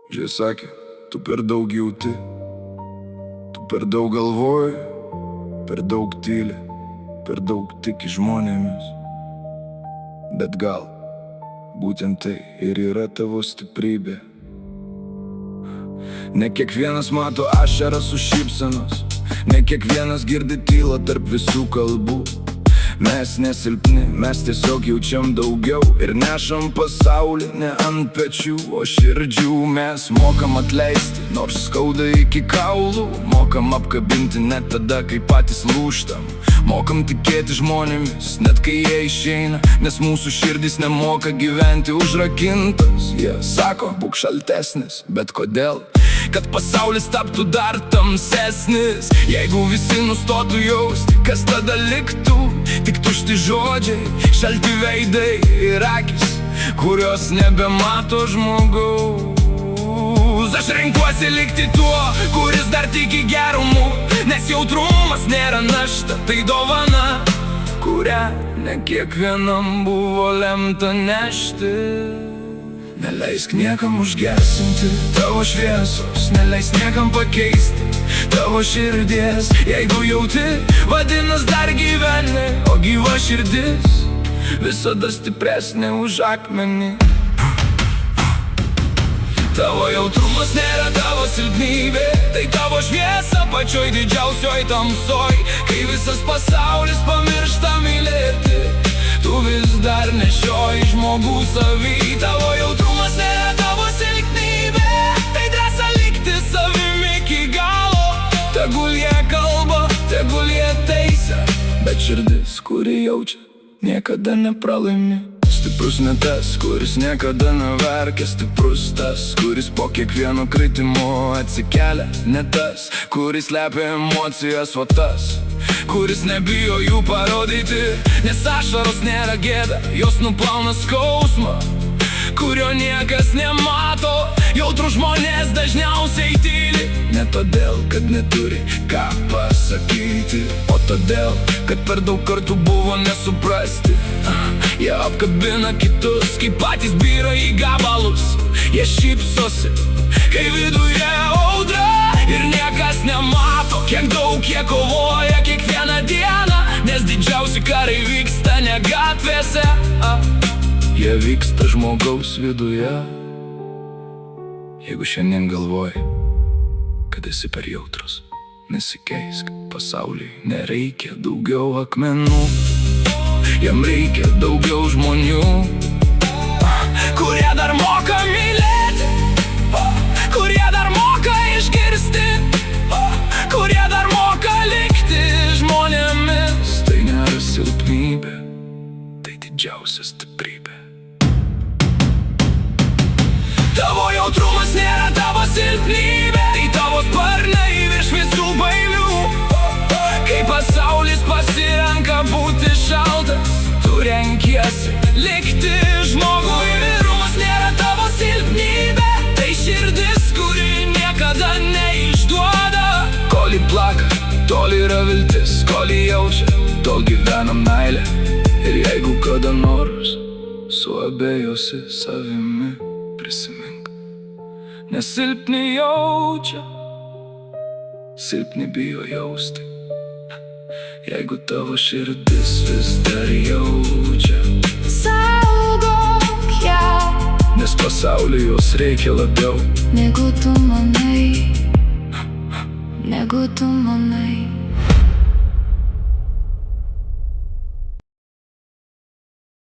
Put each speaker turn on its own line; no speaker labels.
Jie sakė, tu per daug jauti, tu per daug galvoji, per daug tyli, per daug tiki žmonėmis. Bet gal būtent tai ir yra tavo stiprybė. Ne kiekvienas mato ašarą su šypsenos, ne kiekvienas girdi tylą tarp visų kalbų. Mes nesilpni, mes tiesiog jaučiam daugiau ir nešam pasaulį ne ant pečių, o širdžių. Mes mokam atleisti, nors skauda iki kaulų, mokam apkabinti net tada, kai patys lūžtam. Mokam tikėti žmonėmis, net kai jie išeina, nes mūsų širdys nemoka gyventi užrakintas. Jie sako, būk šaltesnis, bet kodėl? Kad pasaulis taptų dar tamsesnis. Jeigu visi nustotų jausti, kas tada liktų? Tik tušti žodžiai, šalti veidai ir akys, kurios nebemato žmogaus. Aš renkuosi likti tuo, kuris dar tiki gerumu, nes jautrumas nėra našta, tai dovana, kurią ne kiekvienam buvo lemta nešti. Neleisk niekam užgesinti tavo šviesos, neleisk niekam pakeisti tavo širdies. Jeigu jauti, vadinas dar gyveni, o gyva širdis visada stipresnė už akmenį. Tavo jautrumas nėra tavo silpnybė, tai tavo šviesa pačioj didžiausioj tamsoj. Kai visas pasaulis pamiršta mylėti, tu vis dar nešioji žmogų savy. Tavo jautrumas nėra tavo silpnybė, tai drąsa likti savimi iki galo. Tegul jie kalba, tegul jie teisia, bet širdis, kuri jaučia, niekada nepralaimi. Stiprus ne tas, kuris niekada neverkia, stiprus tas, kuris po kiekvieno kritimo atsikelia. Ne tas, kuris slepia emocijas, o tas, kuris nebijo jų parodyti. Nes ašaros nėra gėda, jos nuplauna skausmą, kurio niekas nemato. Jautrus žmonės dažniausiai tyli, ne todėl, kad neturi ką pasakyti, o todėl, kad per daug kartų buvo nesuprasti. Jie apkabina kitus, kai patys byra į gabalus. Jie šypsosi, kai viduje audra, ir niekas nemato, kiek daug jie kovoja kiekvieną dieną. Nes didžiausi karai vyksta ne gatvėse, jie vyksta žmogaus viduje. Jeigu šiandien galvoji, kad esi per jautrus, nesikeisk, pasauliui nereikia daugiau akmenų. Jam reikia daugiau žmonių, kurie dar moka mylėti, kurie dar moka išgirsti, kurie dar moka likti žmonėmis. Tai nėra silpnybė, tai didžiausia stiprybė. Tavo jautrumas nėra tavo silpnybė, tai tavo sparnai virš visų baimių. Kai pasaulis pasirenka būti šaltas, tu renkiesi likti žmogui. Vyrumas nėra tavo silpnybė, tai širdis, kuri niekada neišduoda. Kol ji plaka, tol yra viltis, kol ji jaučia, tol gyvena meilė. Ir jeigu kada nors suabejosi savimi, prisimink, nes silpni jaučia, silpni bijo jausti. Jeigu tavo širdis vis dar jaučia,
saugok ją,
nes pasauliui jos reikia labiau
negu tu manai, negu tu manai.